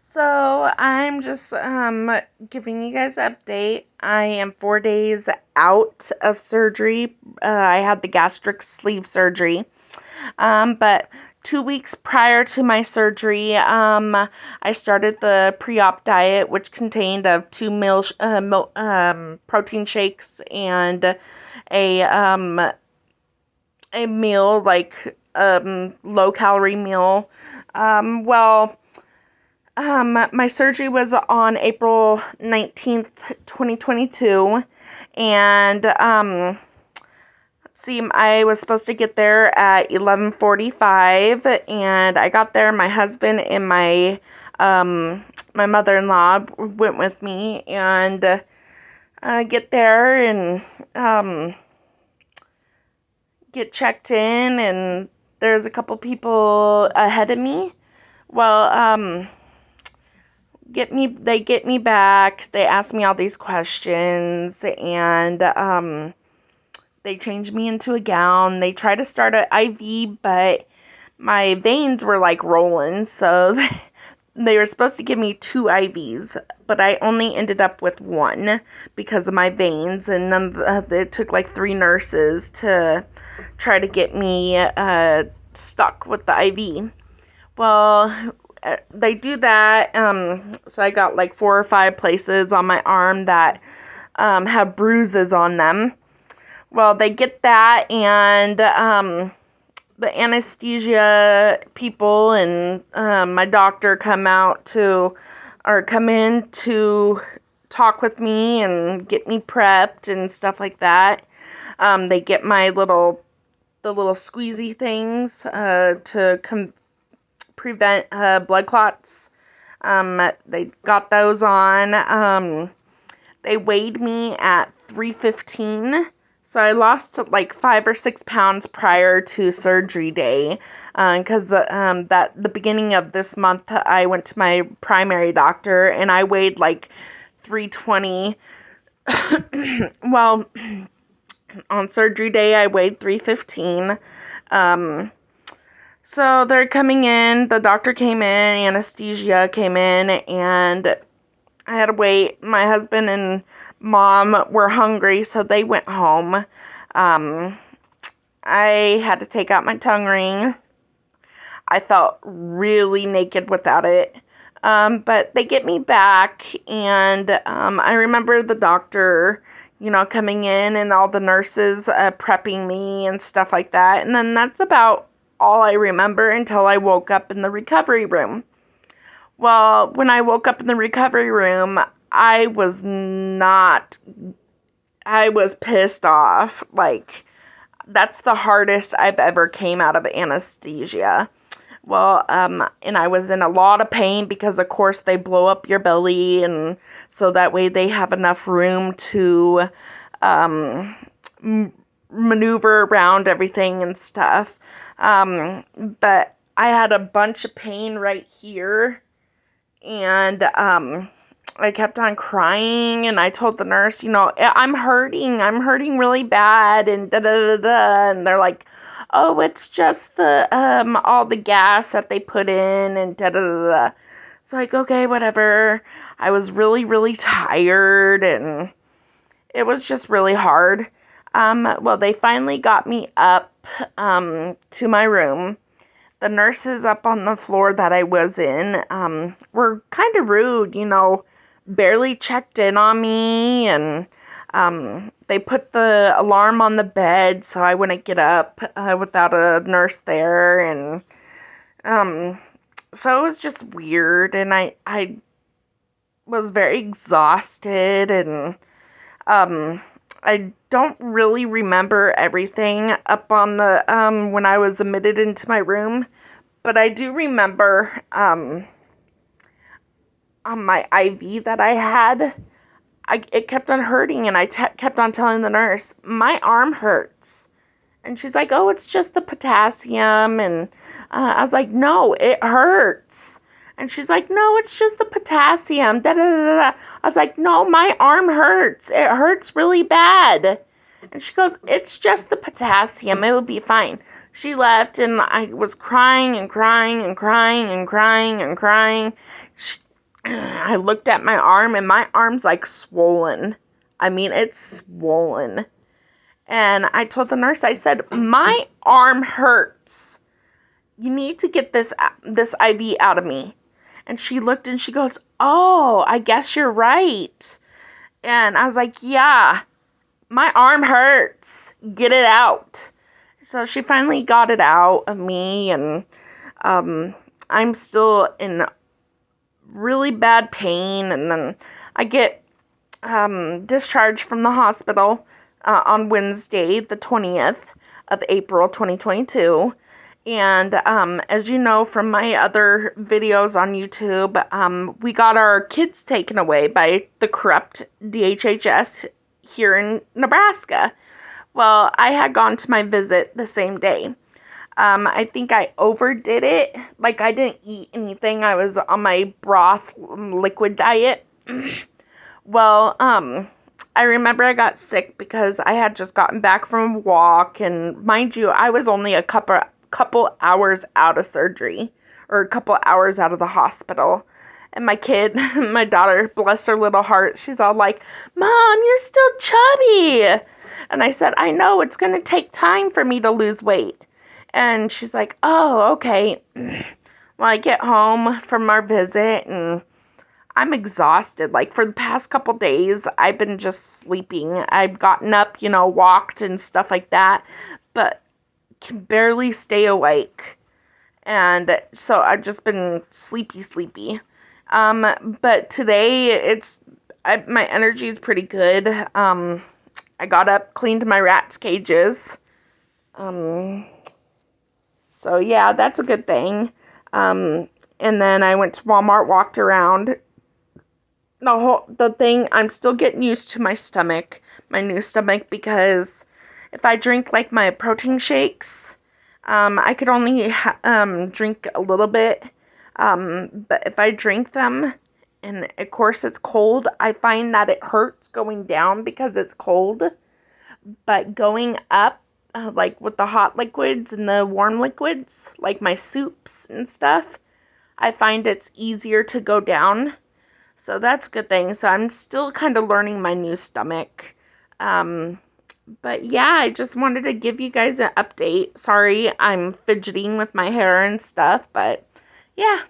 So I'm just giving you guys an update. I am 4 days out of surgery. I had the gastric sleeve surgery. But 2 weeks prior to my surgery, I started the pre-op diet, which contained of protein shakes and a meal low calorie meal. Well. My surgery was on April 19th, 2022, and let's see, I was supposed to get there at 11:45, and I got there. My husband and my mother-in-law went with me, and get there and get checked in, and there's a couple people ahead of me. Well, they get me back, they ask me all these questions, and they change me into a gown. They try to start an IV, but my veins were like rolling, so they were supposed to give me 2 IVs, but I only ended up with one because of my veins, and it took like 3 nurses to try to get me stuck with the IV. Well, they do that. So I got like 4 or 5 places on my arm that have bruises on them. Well, they get that, and the anesthesia people and my doctor come in to talk with me and get me prepped and stuff like that. They get the little squeezy things to prevent blood clots. They got those on. They weighed me at 315. So I lost like 5 or 6 pounds prior to surgery day. Because that the beginning of this month, I went to my primary doctor and I weighed like 320. Well, on surgery day, I weighed 315. So they're coming in, the doctor came in, anesthesia came in, and I had to wait. My husband and mom were hungry, so they went home. I had to take out my tongue ring. I felt really naked without it. But they get me back, and I remember the doctor, coming in and all the nurses prepping me and stuff like that. And then that's about all I remember until I woke up in the recovery room. Well, when I woke up in the recovery room, I was pissed off. Like, that's the hardest I've ever came out of anesthesia. Well, and I was in a lot of pain because, of course, they blow up your belly, and so that way they have enough room to maneuver around everything and stuff. But I had a bunch of pain right here, and I kept on crying, and I told the nurse, I'm hurting really bad, and da da da da, and they're like, oh, it's just the all the gas that they put in, and da da da da. It's like, okay, whatever. I was really, really tired, and it was just really hard. Well, they finally got me up to my room. The nurses up on the floor that I was in were kind of rude, barely checked in on me, and they put the alarm on the bed so I wouldn't get up without a nurse there, and so it was just weird, and I was very exhausted, and I don't really remember everything up on the when I was admitted into my room, but I do remember on my IV that I had, it kept on hurting, and I kept on telling the nurse, my arm hurts, and she's like, oh, it's just the potassium, and I was like, no, it hurts. And she's like, no, it's just the potassium. Da, da, da, da. I was like, no, my arm hurts. It hurts really bad. And she goes, it's just the potassium. It will be fine. She left, and I was crying and crying and crying and crying and crying. I looked at my arm, and my arm's like swollen. I mean, it's swollen. And I told the nurse, I said, my arm hurts. You need to get this IV out of me. And she looked and she goes, oh, I guess you're right. And I was like, yeah, my arm hurts. Get it out. So she finally got it out of me, and I'm still in really bad pain. And then I get discharged from the hospital on Wednesday, the 20th of April, 2022. And as you know from my other videos on YouTube, we got our kids taken away by the corrupt DHHS here in Nebraska. Well, I had gone to my visit the same day. I think I overdid it. Like, I didn't eat anything. I was on my broth liquid diet. Well, I remember I got sick because I had just gotten back from a walk, and mind you, I was only a couple hours out of surgery, or a couple hours out of the hospital. And my kid, my daughter, bless her little heart, she's all like, Mom, you're still chubby. And I said, I know, it's going to take time for me to lose weight. And she's like, oh, okay. Well, I get home from our visit, and I'm exhausted. Like, for the past couple days, I've been just sleeping. I've gotten up, walked and stuff like that, but can barely stay awake. And so I've just been sleepy. But today, my energy is pretty good. I got up, cleaned my rats' cages. So yeah, that's a good thing. And then I went to Walmart, walked around. The thing, I'm still getting used to my new stomach, because if I drink like my protein shakes, I could only drink a little bit. But if I drink them, and of course it's cold, I find that it hurts going down because it's cold. But going up, like with the hot liquids and the warm liquids, like my soups and stuff, I find it's easier to go down. So that's a good thing. So I'm still kind of learning my new stomach. But yeah, I just wanted to give you guys an update. Sorry, I'm fidgeting with my hair and stuff, but yeah.